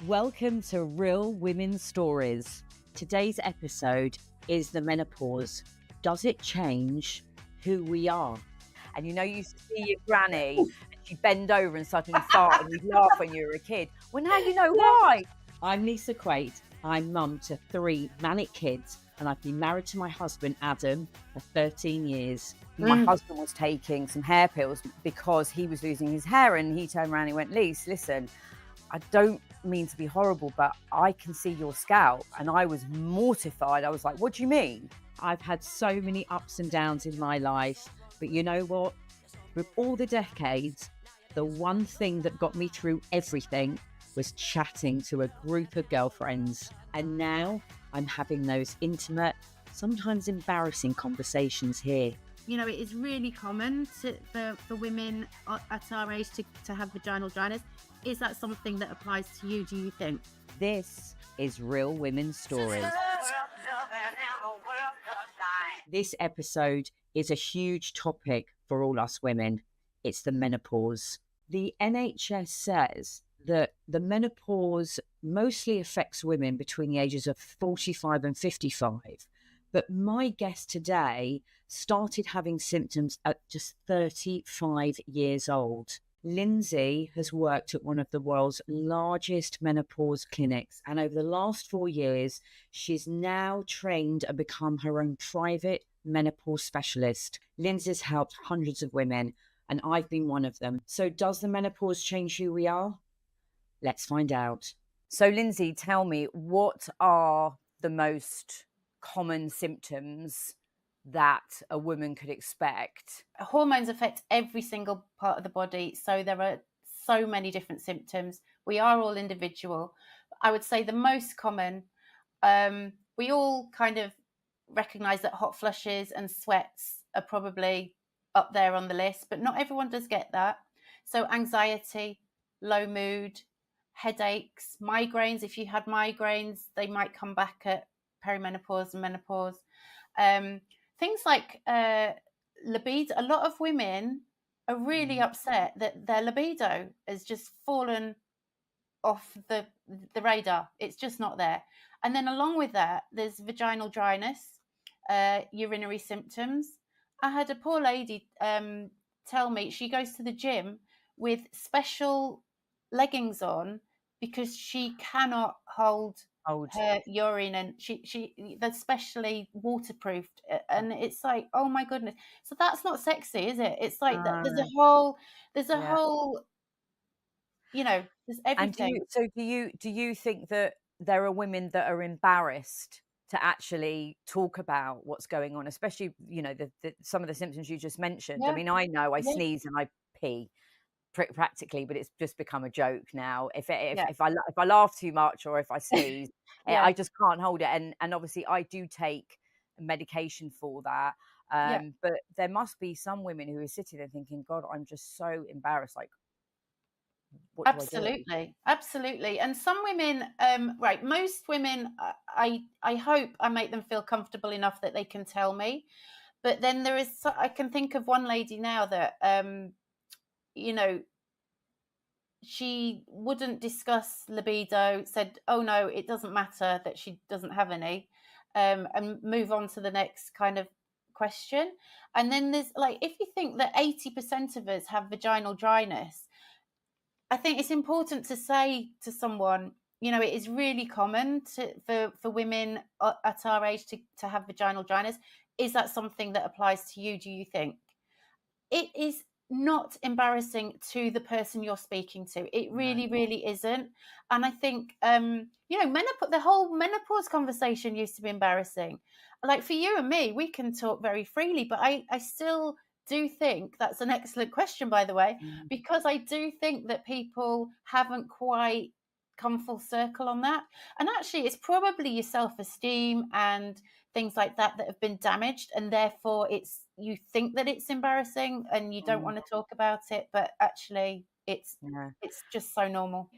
Welcome to Real Women's Stories. Today's episode is the menopause. Does it change who we are? And you used to see your granny and she'd bend over and suddenly fart and you'd laugh when you were a kid. Well, now you know why. I'm Lisa Quaid. I'm mum to 3 manic kids and I've been married to my husband, Adam, for 13 years. My husband was taking some hair pills because he was losing his hair, and he turned around and he went, Lise, listen, I don't mean to be horrible, but I can see your scalp. And I was mortified. I was like, what do you mean? I've had so many ups and downs in my life, but you know what? With all the decades, the one thing that got me through everything was chatting to a group of girlfriends. And now I'm having those intimate, sometimes embarrassing conversations here. You know, it is really common for women at our age to have vaginal dryness. Is that something that applies to you, do you think? This is Real Women's Stories. This episode is a huge topic for all us women. It's the menopause. The NHS says that the menopause mostly affects women between the ages of 45 and 55. But my guest today started having symptoms at just 35 years old. Lindsey has worked at one of the world's largest menopause clinics, and over the last 4 years, she's now trained and become her own private menopause specialist. Lindsey's helped hundreds of women, and I've been one of them. So does the menopause change who we are? Let's find out. So, Lindsey, tell me, what are the most common symptoms that a woman could expect? Hormones affect every single part of the body, so there are so many different symptoms. We are all individual. I would say the most common, we all kind of recognize that hot flushes and sweats are probably up there on the list, but not everyone does get that. So anxiety, low mood, headaches, migraines. If you had migraines, they might come back at perimenopause and menopause. Things like libido. A lot of women are really upset that their libido has just fallen off the radar. It's just not there. And then along with that, there's vaginal dryness, urinary symptoms. I had a poor lady tell me she goes to the gym with special leggings on because she cannot hold her urine, and she they're specially waterproofed, and it's like, oh my goodness. So that's not sexy, is it? It's like there's a whole there's everything. And do you think that there are women that are embarrassed to actually talk about what's going on, especially some of the symptoms you just mentioned? I mean, I know I sneeze and I pee practically, but it's just become a joke now. If I laugh too much or if I sneeze, I just can't hold it. And obviously I do take medication for that. But there must be some women who are sitting there thinking, God, I'm just so embarrassed. Like, what absolutely. And some women, most women, I hope I make them feel comfortable enough that they can tell me. But then I can think of one lady now that she wouldn't discuss libido, said, oh no, it doesn't matter that she doesn't have any, and move on to the next kind of question. And then there's if you think that 80% of us have vaginal dryness, I think it's important to say to someone, it is really common for women at our age to have vaginal dryness. Is that something that applies to you, do you think? It is not embarrassing to the person you're speaking to. It really, really isn't. And I think, the whole menopause conversation used to be embarrassing. Like for you and me, we can talk very freely, but I still do think that's an excellent question, by the way, because I do think that people haven't quite come full circle on that. And actually, it's probably your self-esteem and things like that have been damaged, and therefore you think that it's embarrassing and you don't want to talk about it, but actually it's just so normal.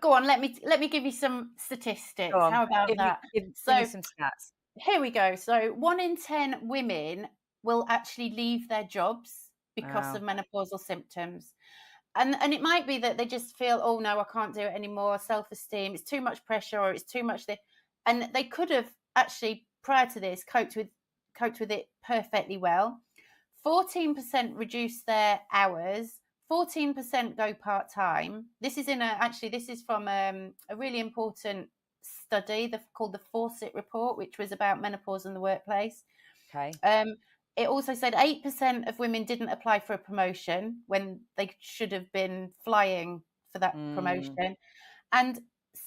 Go on, let me give you some statistics. How about that? Give me some stats. Here we go. So 1 in 10 women will actually leave their jobs because of menopausal symptoms. and it might be that they just feel, oh no, I can't do it anymore, self-esteem, it's too much pressure, or it's too much this, and they could have actually prior to this coped with it perfectly well. 14% reduce their hours, 14% go part-time. This is from a really important study called the Fawcett Report, which was about menopause in the workplace. Okay. It also said 8% of women didn't apply for a promotion when they should have been flying for that promotion. And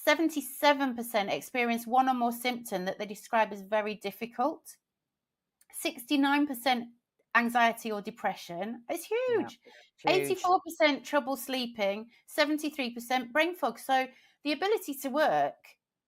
77% experience one or more symptom that they describe as very difficult. 69% anxiety or depression. It's huge. Yeah, huge. 84% trouble sleeping, 73% brain fog. So the ability to work,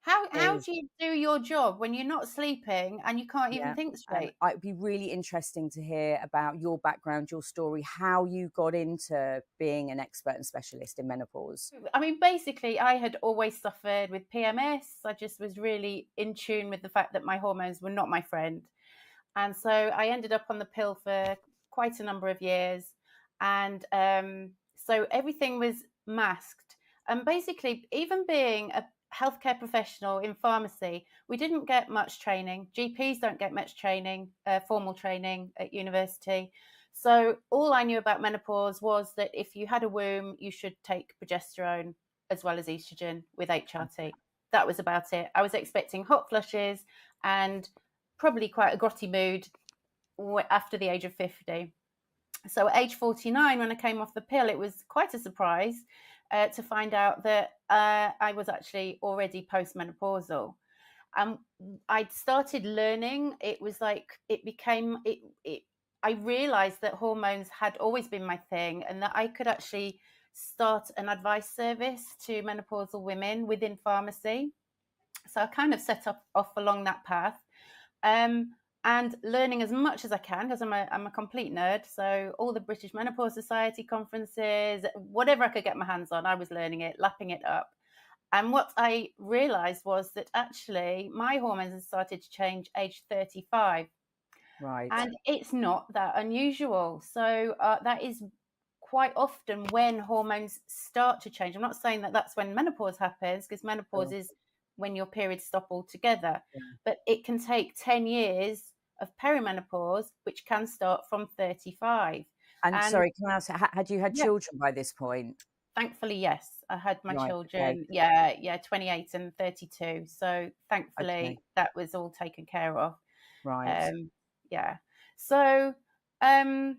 how do you do your job when you're not sleeping and you can't even think straight? It'd be really interesting to hear about your background, your story, how you got into being an expert and specialist in menopause. I mean, basically, I had always suffered with PMS. I just was really in tune with the fact that my hormones were not my friend. And so I ended up on the pill for quite a number of years. And so everything was masked. And basically, even being a healthcare professional in pharmacy, we didn't get much training. GPs don't get much training, formal training at university. So all I knew about menopause was that if you had a womb, you should take progesterone as well as estrogen with HRT. That was about it. I was expecting hot flushes and probably quite a grotty mood after the age of 50. So at age 49, when I came off the pill, it was quite a surprise to find out that I was actually already postmenopausal. I'd started learning. It was like I realized that hormones had always been my thing, and that I could actually start an advice service to menopausal women within pharmacy. So I kind of set off along that path. And learning as much as I can, because I'm a complete nerd. So all the British Menopause Society conferences, whatever I could get my hands on, I was learning it, lapping it up. And what I realized was that actually my hormones had started to change age 35. Right. And it's not that unusual. So that is quite often when hormones start to change. I'm not saying that that's when menopause happens, because menopause is when your periods stop altogether. But it can take 10 years of perimenopause, which can start from 35. And sorry, can I ask, had you had children by this point? Thankfully, yes. I had my children, 28 and 32. So thankfully, that was all taken care of. Right. So, and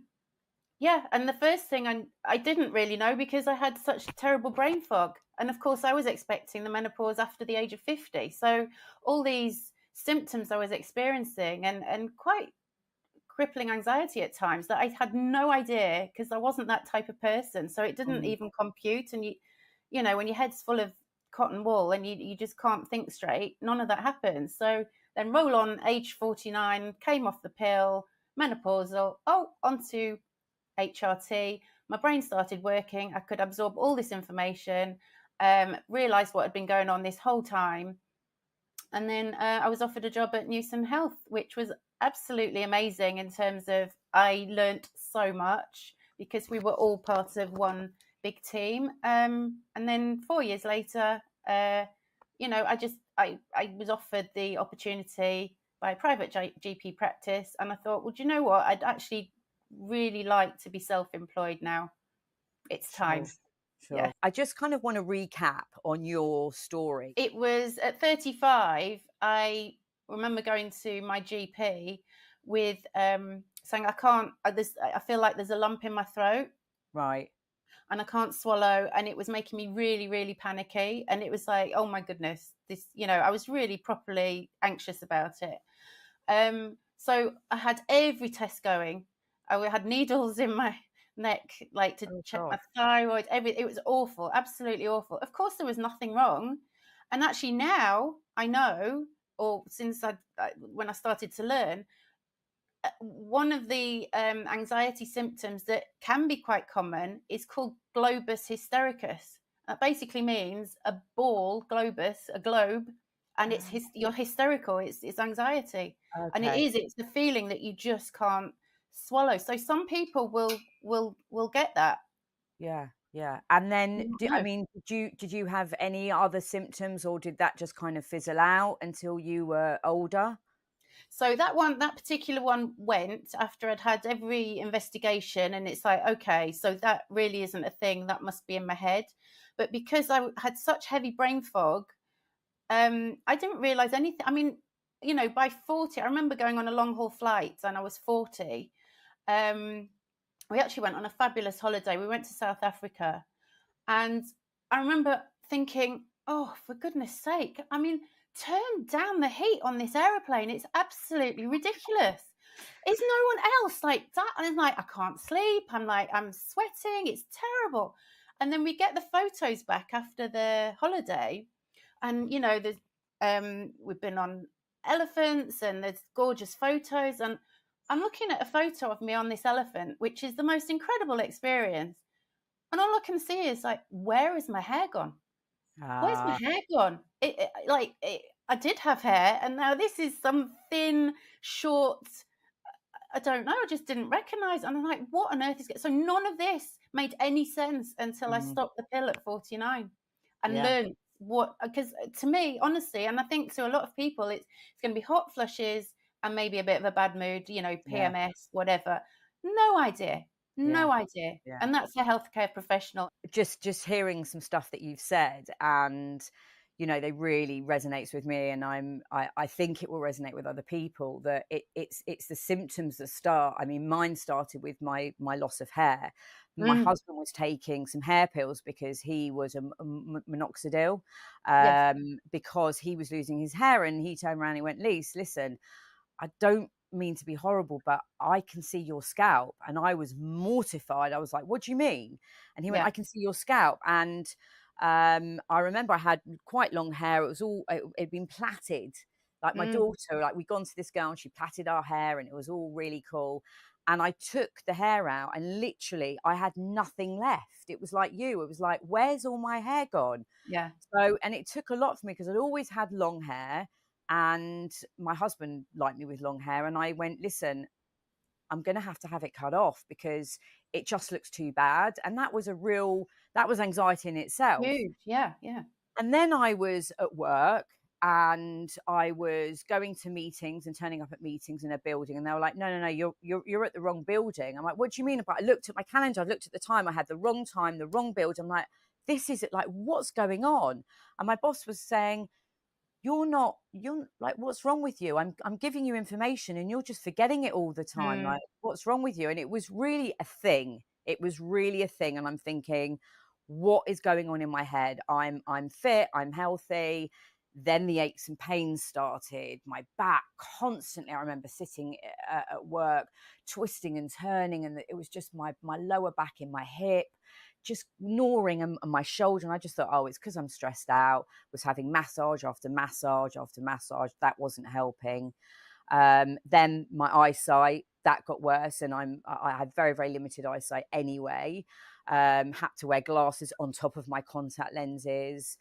the first thing I didn't really know, because I had such terrible brain fog. And of course, I was expecting the menopause after the age of 50. So all these symptoms I was experiencing, and quite crippling anxiety at times, that I had no idea, because I wasn't that type of person. So it didn't even compute. And you know, when your head's full of cotton wool and you just can't think straight, none of that happens. So then roll on, age 49, came off the pill, menopausal, onto HRT. My brain started working. I could absorb all this information, realised what had been going on this whole time. And then I was offered a job at Newsom Health, which was absolutely amazing in terms of I learnt so much, because we were all part of one big team. And then 4 years later, I was offered the opportunity by a private GP practice. And I thought, well, do you know what? I'd actually really like to be self-employed now. It's time. Sure. Yeah. I just kind of want to recap on your story. It was at 35. I remember going to my GP with saying, I feel like there's a lump in my throat. Right. And I can't swallow. And it was making me really, really panicky. And it was like, oh my goodness, this, I was really properly anxious about it. So I had every test going. I had needles in my neck, like to check my thyroid. It was awful, absolutely awful. Of course, there was nothing wrong. And actually now I know, or since when I started to learn, one of the anxiety symptoms that can be quite common is called globus hystericus. That basically means a ball, globus, a globe, and you're hysterical. It's anxiety, and it's the feeling that you just can't swallow. So some people will get that. Yeah. Yeah. And then, I No. mean, did you have any other symptoms, or did that just kind of fizzle out until you were older? So that particular one went after I'd had every investigation, and it's like, okay, so that really isn't a thing. That must be in my head. But because had such heavy brain fog, I didn't realize anything. I mean, by 40, I remember going on a long haul flight, and I was 40. Um, we actually went on a fabulous holiday. We went to South Africa, and I remember thinking, oh, for goodness sake, I mean, turn down the heat on this aeroplane. It's absolutely ridiculous. Is no one else like that? And I'm like, I can't sleep. I'm sweating. It's terrible. And then we get the photos back after the holiday. And, there's, we've been on elephants, and there's gorgeous photos. And I'm looking at a photo of me on this elephant, which is the most incredible experience. And all I can see is like, where is my hair gone? Where's my Ah, hair gone? I did have hair, and now this is some thin, short. I don't know. I just didn't recognize. And I'm like, what on earth is? So none of this made any sense until I mhm, stopped the pill at 49 and yeah, learned what. Because to me, honestly, and I think to a lot of people, it's going to be hot flushes and maybe a bit of a bad mood. yeah, PMS, whatever. No idea. yeah, No idea. yeah. And that's a healthcare professional. Just hearing some stuff that you've said, and they really resonates with me, and I think it will resonate with other people, that it's the symptoms that start. I mean, mine started with my loss of hair. My Mm, husband was taking some hair pills because he was minoxidil, yes. because he was losing his hair, and he turned around and he went, Lise, listen, I don't mean to be horrible, but I can see your scalp. And I was mortified. I was like, what do you mean? And he went, Yeah. I can see your scalp. And I remember I had quite long hair. It'd been plaited. Like my Mm, daughter, like we'd gone to this girl and she plaited our hair, and it was all really cool. And I took the hair out, and literally I had nothing left. It was like you. It was like, where's all my hair gone? yeah. So, and it took a lot for me because I'd always had long hair, and my husband liked me with long hair. And I went, listen, I'm going to have it cut off because it just looks too bad. And that was anxiety in itself. Huge. Yeah. Yeah. And then I was at work, and I was going to meetings and turning up at meetings in a building, and they were like, no, no, no, you're at the wrong building. I'm like, what do you mean? But I looked at my calendar, I looked at the time, I had the wrong time, the wrong building. I'm like, this is it, like, what's going on? And my boss was saying, you're like, what's wrong with you? I'm giving you information and you're just forgetting it all the time. Mm, Like, what's wrong with you? And it was really a thing. It was really a thing. And I'm thinking, what is going on in my head? I'm fit, I'm healthy. Then the aches and pains started. My back constantly. I remember sitting at work, twisting and turning, and it was just my lower back in my hip, just gnawing on my shoulder. And I just thought, oh, it's because I'm stressed out. Was having massage after massage after massage. That wasn't helping. Then my eyesight, that got worse, and I had very, very limited eyesight anyway. Had to wear glasses on top of my contact lenses.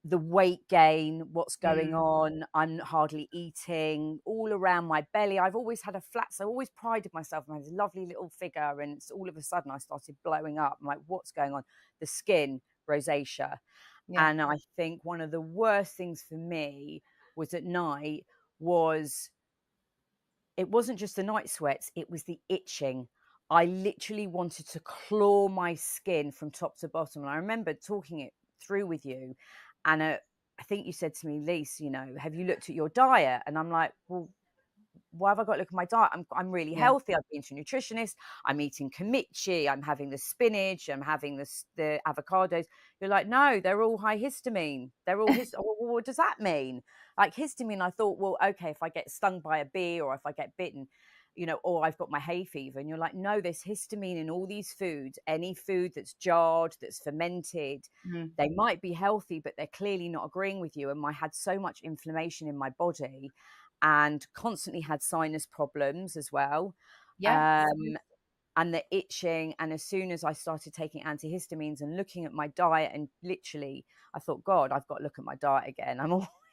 The weight gain, what's going mm, on? I'm hardly eating, all around my belly. I've always had a flat, so I always prided myself on this lovely little figure, and it's all of a sudden I started blowing up. I'm like, what's going on? The skin, rosacea. yeah. And I think one of the worst things for me was at night was, it wasn't just the night sweats, it was the itching. I literally wanted to claw my skin from top to bottom. And I remember talking it through with you. And I think you said to me, Lise, have you looked at your diet? And I'm like, well, why have I got to look at my diet? I'm really Yeah. healthy. I've been to a nutritionist. I'm eating kimchi. I'm having the spinach. I'm having the avocados. You're like, no, they're all high histamine. They're all well, what does that mean? Like histamine, I thought, well, okay, if I get stung by a bee or if I get bitten, or I've got my hay fever. And you're like, no, there's histamine in all these foods. Any food that's jarred, that's fermented, Mm, they might be healthy, but they're clearly not agreeing with you. And I had so much inflammation in my body, and constantly had sinus problems as well. yeah. Um, and the itching. And as soon as I started taking antihistamines and looking at my diet, and literally, I thought, God, I've got to look at my diet again.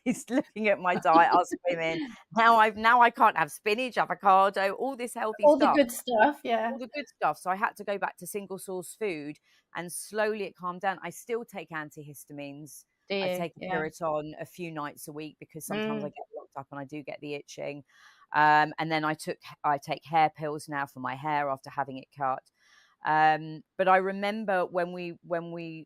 is looking at my diet, us women. Now I can't have spinach, avocado, all this healthy All the stuff. good stuff, yeah. All the good stuff. So I had to go back to single source food, and slowly it calmed down. I still take antihistamines. Do I you? take a Yeah. Piriton a few nights a week because sometimes I Mm. get locked up and I do get the itching. And then I take hair pills now for my hair after having it cut. But I remember when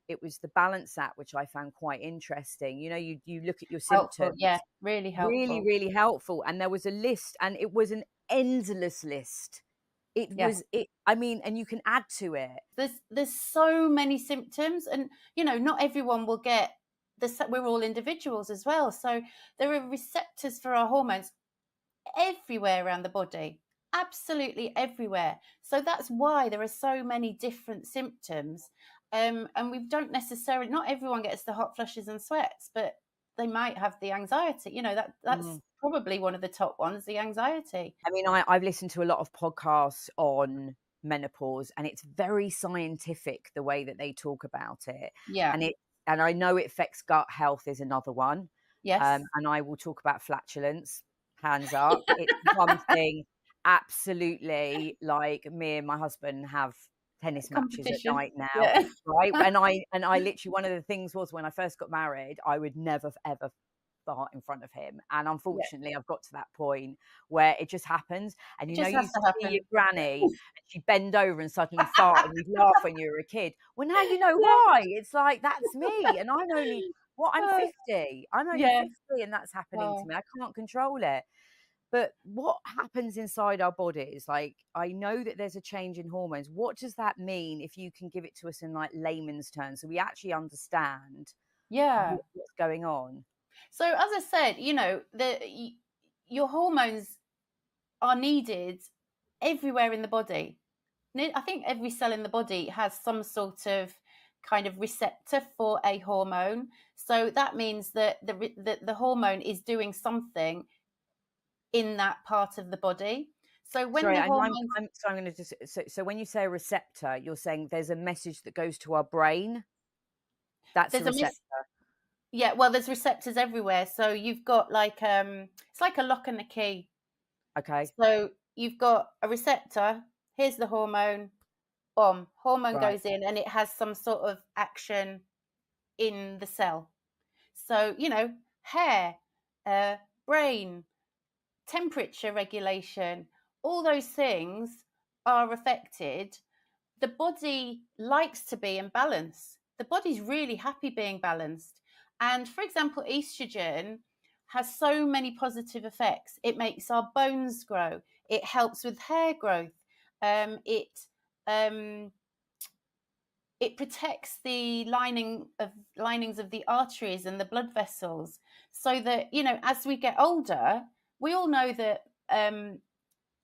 it was the Balance app, which I found quite interesting. You know, you look at your Helpful, symptoms, yeah, really helpful. really helpful. And there was a list, and it was an endless list. I mean, and you can add to it. There's so many symptoms, and you know, not everyone will get this. We're all individuals as well, so there are receptors for our hormones everywhere around the body, absolutely everywhere. So that's why there are so many different symptoms. And we don't necessarily, not everyone gets the hot flushes and sweats, but they might have the anxiety. You know, that's probably one of the top ones, the anxiety. I mean, I've listened to a lot of podcasts on menopause, and it's very scientific the way that they talk about it. Yeah. And I know it affects gut health is another one. Yes. And I will talk about flatulence. Hands up. It's something absolutely, like, me and my husband have tennis matches at night now. Yeah. Right. And I literally, one of the things was, when I first got married, I would never ever fart in front of him, and unfortunately I've got to that point where it just happens. And you see your granny and she'd bend over and suddenly fart, and you'd laugh when you were a kid. Well, now you know why. It's like, that's me, and I'm only I'm 50. I'm only 50, and that's happening to me. I can't control it. But what happens inside our bodies? Like, I know that there's a change in hormones. What does that mean, if you can give it to us in like layman's terms, so we actually understand what's going on? So as I said, you know, your hormones are needed everywhere in the body. I think every cell in the body has some sort of kind of receptor for a hormone. So that means that the hormone is doing something in that part of the body. So when the hormones... I'm going to just, so when you say a receptor, you're saying there's a message that goes to our brain. That's a receptor. Yeah, well, there's receptors everywhere. So you've got like it's like a lock and a key. Okay. So you've got a receptor. Here's the hormone. Boom, hormone goes in, and it has some sort of action in the cell. So, you know, hair, brain, temperature regulation, all those things are affected. The body likes to be in balance. The body's really happy being balanced. And for example, estrogen has so many positive effects. It makes our bones grow. It helps with hair growth. It protects the linings of the arteries and the blood vessels, so that, you know, as we get older, we all know that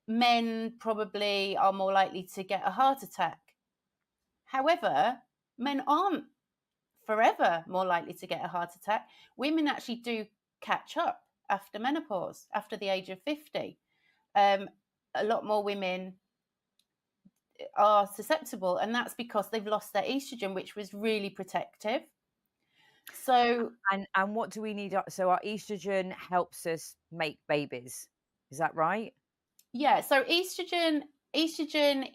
men probably are more likely to get a heart attack. However, men aren't forever more likely to get a heart attack. Women actually do catch up after menopause, after the age of 50. A lot more women are susceptible, and that's because they've lost their estrogen, which was really protective. So and what do we need? So our estrogen helps us make babies, is that right? Yeah, so estrogen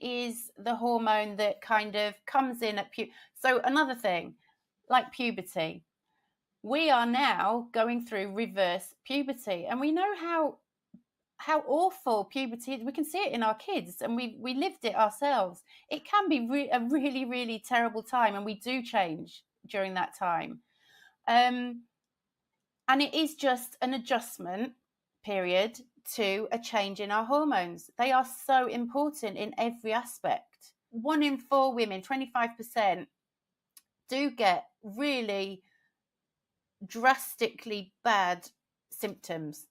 is the hormone that kind of comes in at so another thing, like puberty, we are now going through reverse puberty, and we know how awful puberty is. We can see it in our kids, and we lived it ourselves. It can be a really, really terrible time, and we do change during that time. And it is just an adjustment period to a change in our hormones. They are so important in every aspect. 1 in 4 women, 25%, do get really drastically bad symptoms.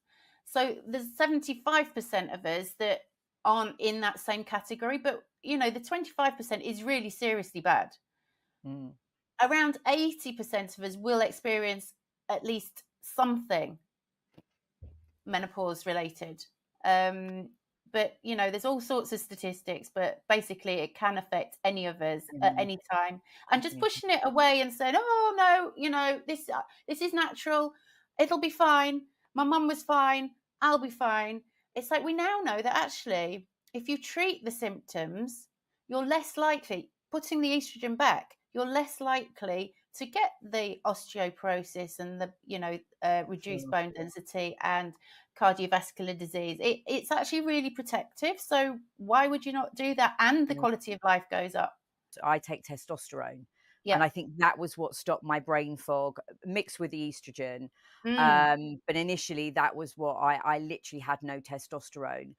So there's 75% of us that aren't in that same category, but you know, the 25% is really seriously bad. Around 80% of us will experience at least something menopause related. But you know, there's all sorts of statistics, but basically it can affect any of us at any time. And just pushing it away and saying, oh no, you know, this is natural, it'll be fine. My mum was fine. I'll be fine. It's like we now know that actually, if you treat the symptoms, you're less likely, putting the estrogen back, you're less likely to get the osteoporosis and the, reduced Sure. bone density and cardiovascular disease. It's actually really protective. So why would you not do that? And the Yeah. quality of life goes up. I take testosterone. Yeah. And I think that was what stopped my brain fog mixed with the estrogen. But initially, that was what I literally had no testosterone,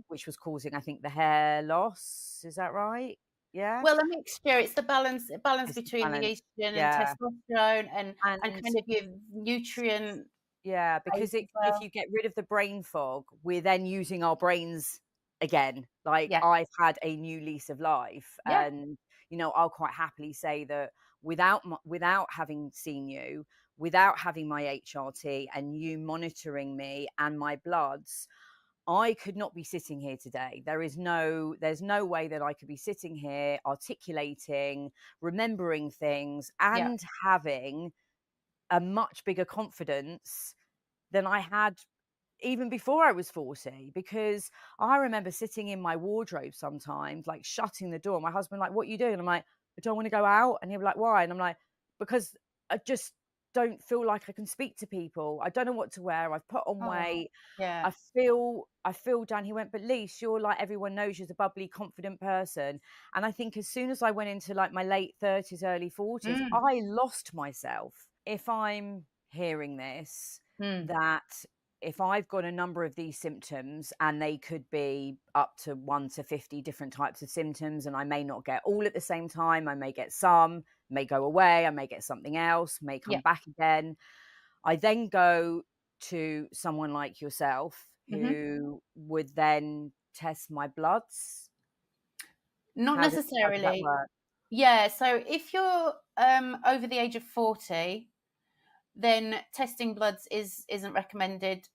which was causing, I think, the hair loss. Is that right? Yeah. Well, a mixture. It's the balance It's the between the balance. estrogen and Yeah. testosterone, and And kind of your nutrient yeah, base because as if well. you get rid of the brain fog, we're then using our brains again. Like, Yeah, I've had a new lease of life, yeah, and I'll quite happily say that without having seen you, without having my HRT and you monitoring me and my bloods, I could not be sitting here today. There's no way that I could be sitting here articulating, remembering things, yeah. and having a much bigger confidence than I had even before I was 40, because I remember sitting in my wardrobe sometimes, like shutting the door. My husband, like, what are you doing? I'm like, I don't want to go out. And he'll be like, why? And I'm like, because I just don't feel like I can speak to people. I don't know what to wear. I've put on Oh, weight. yeah. I feel down. He went, but Lise, you're like, everyone knows you're a bubbly, confident person. And I think as soon as I went into like my late 30s, early 40s, Mm, I lost myself. If I'm hearing this, mm. that if I've got a number of these symptoms, and they could be up to 1 to 50 different types of symptoms, and I may not get all at the same time, I may get some, may go away, I may get something else, may Yeah. come back again. I then go to someone like yourself Hmm. who would then test my bloods. Not How does that necessarily. work? Yeah. So if you're over the age of 40, then testing bloods isn't recommended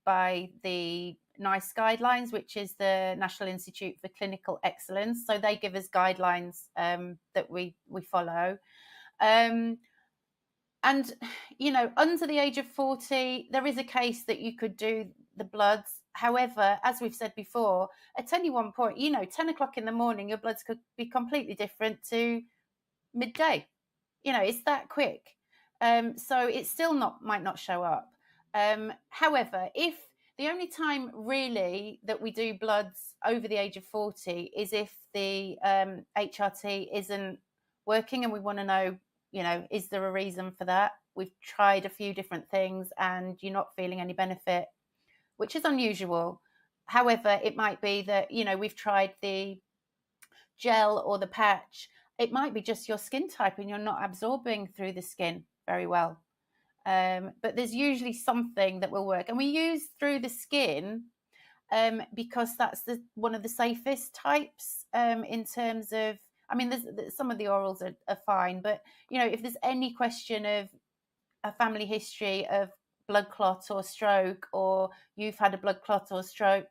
by the NICE guidelines, which is the National Institute for Clinical Excellence. So they give us guidelines that we follow. And under the age of 40, there is a case that you could do the bloods. However, as we've said before, at any one point, 10 o'clock in the morning, your bloods could be completely different to midday. It's that quick. So it still might not show up. However, if the only time really that we do bloods over the age of 40 is if the HRT isn't working, and we want to know, is there a reason for that? We've tried a few different things and you're not feeling any benefit, which is unusual. However, it might be that, we've tried the gel or the patch. It might be just your skin type and you're not absorbing through the skin very well. But there's usually something that will work. And we use through the skin because that's one of the safest types in terms of, I mean, there's some of the orals are fine, but, if there's any question of a family history of blood clot or stroke, or you've had a blood clot or stroke,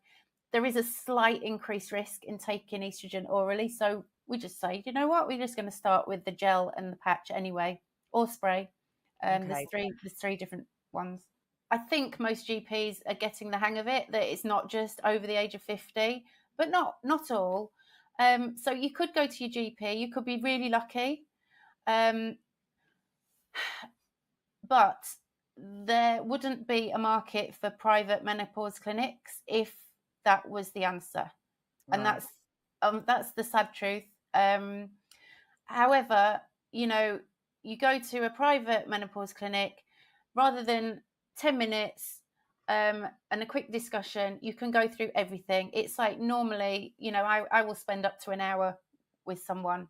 there is a slight increased risk in taking estrogen orally. So we just say, you know what, we're just going to start with the gel and the patch anyway, or spray. Okay. There's three different ones. I think most GPs are getting the hang of it, that it's not just over the age of 50, but not all. So you could go to your GP, you could be really lucky. But there wouldn't be a market for private menopause clinics if that was the answer. And Right. that's the sad truth. However, you go to a private menopause clinic, rather than 10 minutes and a quick discussion, you can go through everything. It's like normally, I will spend up to an hour with someone,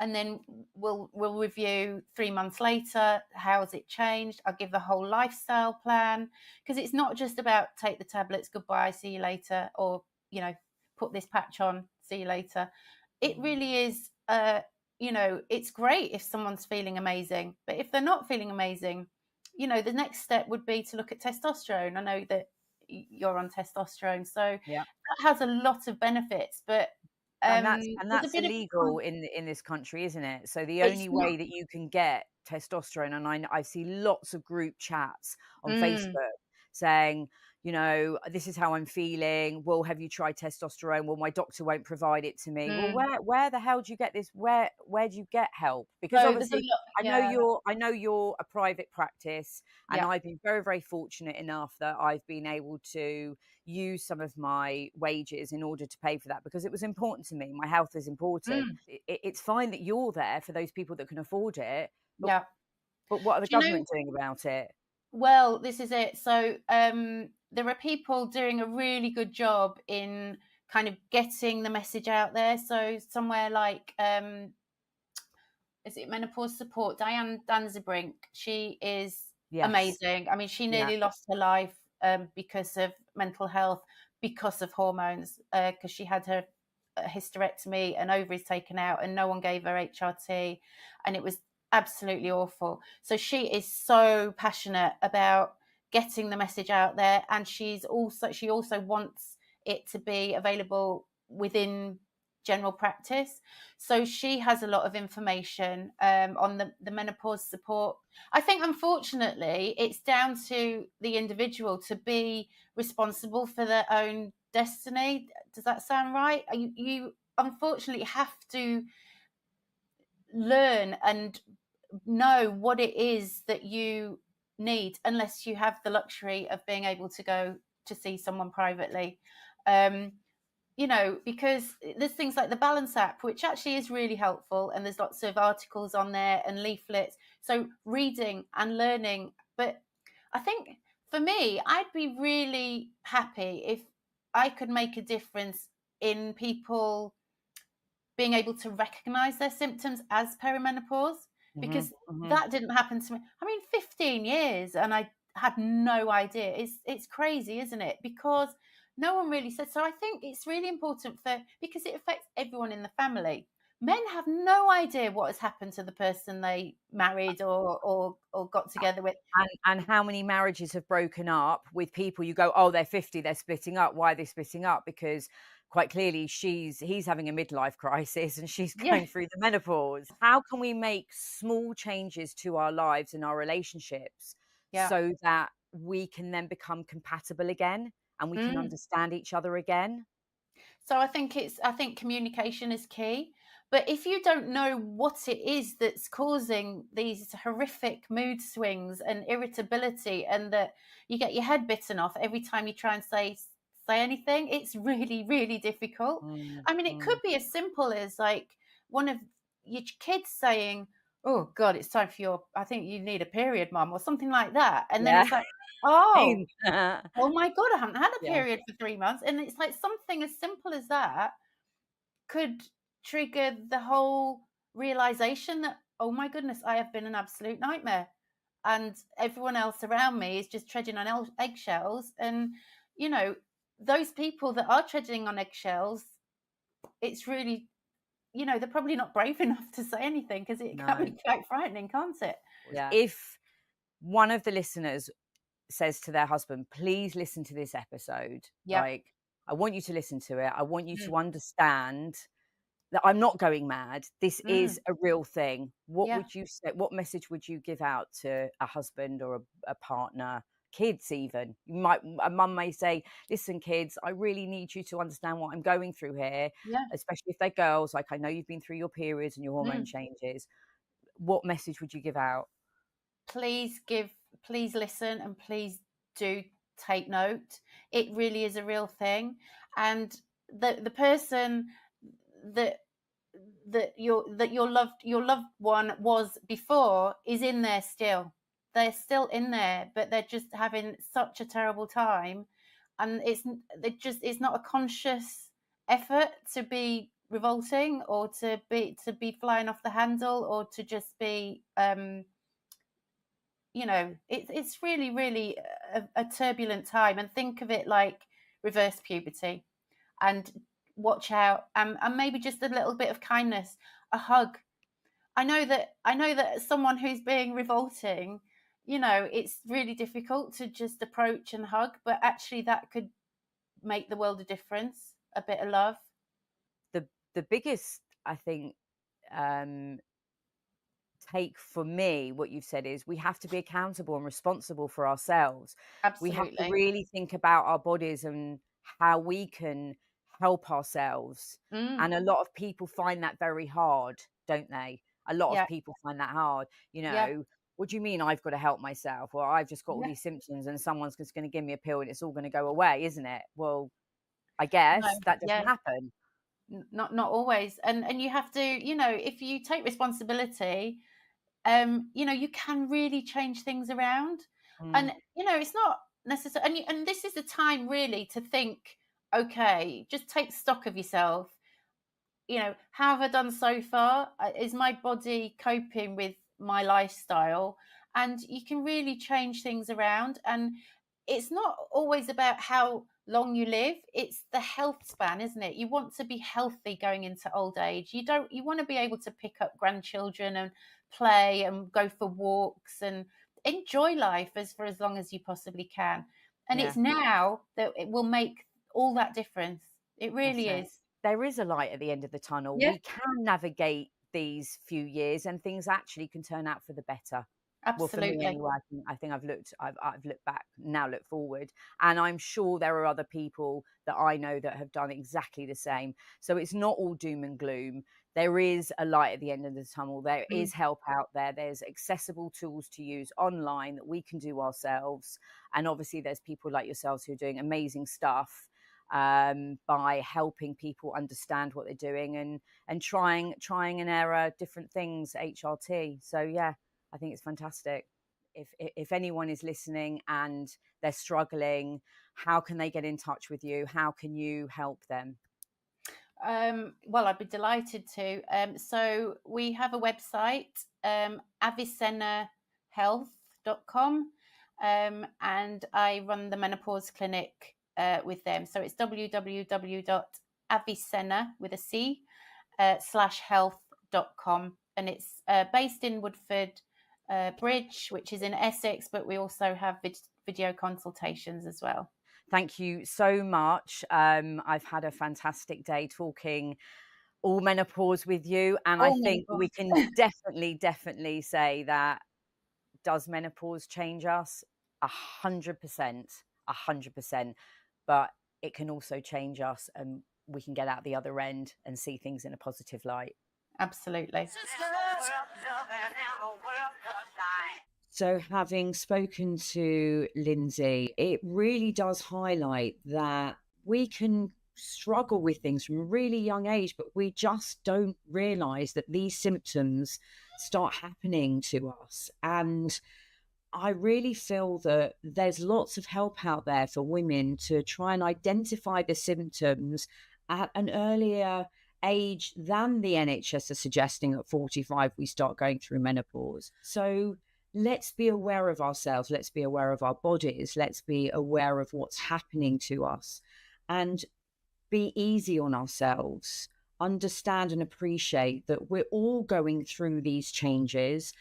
and then we'll review 3 months later, how's it changed. I'll give the whole lifestyle plan, because it's not just about take the tablets, goodbye, see you later, or put this patch on, see you later. It really is it's great if someone's feeling amazing, but if they're not feeling amazing, the next step would be to look at testosterone. I know that you're on testosterone, so Yeah. that has a lot of benefits, but And there's a that's bit of illegal in this country, isn't it? So the it's only not. way that you can get testosterone, and I see lots of group chats on Mm, Facebook saying, you know, this is how I'm feeling. Well, have you tried testosterone? Well, my doctor won't provide it to me. Well, mm. where the hell do you get this? Where do you get help? Because So there's a obviously lot. Yeah, I know you're a private practice, and yeah. I've been very, very fortunate enough that I've been able to use some of my wages in order to pay for that, because it was important to me. My health is important. Mm, It's fine that you're there for those people that can afford it, but yeah. what are the Do you know? government doing about it? Well, this is it. So there are people doing a really good job in kind of getting the message out there. So somewhere like is it Menopause Support? Diane Danzebrink. She is Yes. amazing. I mean, she Yeah. nearly lost her life because of mental health, because of hormones, because she had her hysterectomy and ovaries taken out, and no one gave her HRT, and it was absolutely awful. So she is so passionate about getting the message out there, and she also wants it to be available within general practice. So she has a lot of information on the menopause support. I think, unfortunately, it's down to the individual to be responsible for their own destiny. Does that sound right? You unfortunately have to learn and know what it is that you need, unless you have the luxury of being able to go to see someone privately. Um, you know, because there's things like the Balance app, which actually is really helpful, and there's lots of articles on there and leaflets. So reading and learning. But I think for me, I'd be really happy if I could make a difference in people being able to recognize their symptoms as perimenopause, Hmm. because Hmm. that didn't happen to me. I mean, 15 years and I had no idea. It's crazy, isn't it? Because no one really said. So I think it's really important because it affects everyone in the family. Men have no idea what has happened to the person they married or got together with. And how many marriages have broken up with people you go, oh, they're 50, they're splitting up. Why are they splitting up? Because quite clearly he's having a midlife crisis and she's Yeah, going through the menopause. How can we make small changes to our lives and our relationships yeah. so that we can then become compatible again and we can Mm. understand each other again? So I think communication is key. But if you don't know what it is that's causing these horrific mood swings and irritability, and that you get your head bitten off every time you try and say anything, it's really, really difficult. Mm, I mean, it could mm. be as simple as like one of your kids saying, "Oh God, it's time for I think you need a period, Mum," or something like that. And then Yeah. it's like, "Oh, Yeah. oh my God, I haven't had a period for 3 months." And it's like something as simple as that could trigger the whole realization that, oh my goodness, I have been an absolute nightmare. And everyone else around me is just treading on eggshells. And, you know, those people that are treading on eggshells, it's really, they're probably not brave enough to say anything, because it can No. be quite frightening, can't it? Yeah. If one of the listeners says to their husband, please listen to this episode. Yeah. Like, I want you to listen to it. I want you Mm. to understand that I'm not going mad. This Mm. is a real thing. What Yeah. would you say? What message would you give out to a husband or a partner, kids even? A mum may say, listen, kids, I really need you to understand what I'm going through here, Yeah. especially if they're girls. Like, I know you've been through your periods and your hormone Mm. changes. What message would you give out? Please listen, and please do take note. It really is a real thing. And the person that your loved one was before is in there still. They're still in there, but they're just having such a terrible time. And it's not a conscious effort to be revolting, or to be flying off the handle, or to just be it's really, really a turbulent time. And think of it like reverse puberty. And watch out, and maybe just a little bit of kindness, a hug. I know that someone who's being revolting, it's really difficult to just approach and hug, but actually that could make the world a difference. A bit of love. The the biggest, I think, take for me, what you've said is we have to be accountable and responsible for ourselves. We have to Absolutely. really think about our bodies and how we can help ourselves. And a lot of people find that very hard, don't they? A lot of Yeah. people find that hard. Yeah. What do you mean I've got to help myself? Or I've just got all Yeah. these symptoms and someone's just going to give me a pill and it's all going to go away, isn't it? Well, I No. guess that doesn't Yeah. happen. Not always. And you have to, if you take responsibility, you can really change things around. Mm, And it's not necessary. And this is the time really to think, okay, just take stock of yourself. How have I done so far? Is my body coping with my lifestyle? And you can really change things around. And it's not always about how long you live, it's the health span, isn't it? You want to be healthy going into old age. You want to be able to pick up grandchildren and play and go for walks and enjoy life for as long as you possibly can. And yeah, it's now that it will make all that difference. It that's really it. is. There is a light at the end of the tunnel. Yeah, We can navigate these few years and things actually can turn out for the better. Well, for me absolutely. anyway, I think I've looked back, now look forward. And I'm sure there are other people that I know that have done exactly the same. So it's not all doom and gloom. There is a light at the end of the tunnel. There Mm. is help out there. There's accessible tools to use online that we can do ourselves. And obviously there's people like yourselves who are doing amazing stuff by helping people understand what they're doing and trying and error different things, HRT. So yeah, I think it's fantastic. If anyone is listening and they're struggling, how can they get in touch with you? How can you help them? Well, I'd be delighted to. So we have a website, avicennahealth.com, and I run the menopause clinic with them. So it's www.avicenna with a C /health.com, and it's based in Woodford Bridge, which is in Essex, but we also have video consultations as well. Thank you so much. I've had a fantastic day talking all menopause with you. And I All think we menopause. can definitely say that, does menopause change us? 100%, 100%. But it can also change us and we can get out the other end and see things in a positive light. Absolutely. So, having spoken to Lindsey, it really does highlight that we can struggle with things from a really young age, but we just don't realize that these symptoms start happening to us. And I really feel that there's lots of help out there for women to try and identify the symptoms at an earlier age than the NHS are suggesting at 45 we start going through menopause. So let's be aware of ourselves, let's be aware of our bodies, let's be aware of what's happening to us and be easy on ourselves. Understand and appreciate that we're all going through these changes,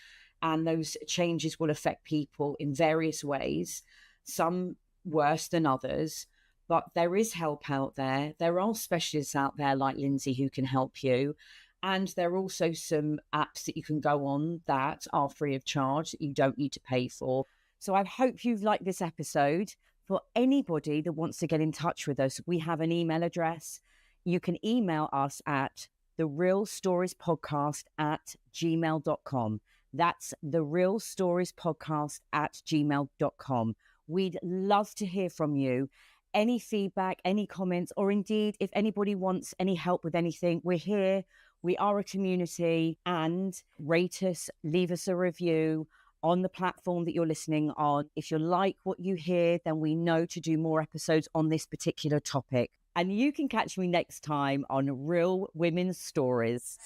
and those changes will affect people in various ways, some worse than others. But there is help out there. There are specialists out there like Lindsey who can help you. And there are also some apps that you can go on that are free of charge that you don't need to pay for. So I hope you've liked this episode. For anybody that wants to get in touch with us, we have an email address. You can email us at therealstoriespodcast@gmail.com. That's therealstoriespodcast@gmail.com. We'd love to hear from you. Any feedback, any comments, or indeed, if anybody wants any help with anything, we're here. We are a community, and rate us, leave us a review on the platform that you're listening on. If you like what you hear, then we know to do more episodes on this particular topic. And you can catch me next time on Real Women's Stories.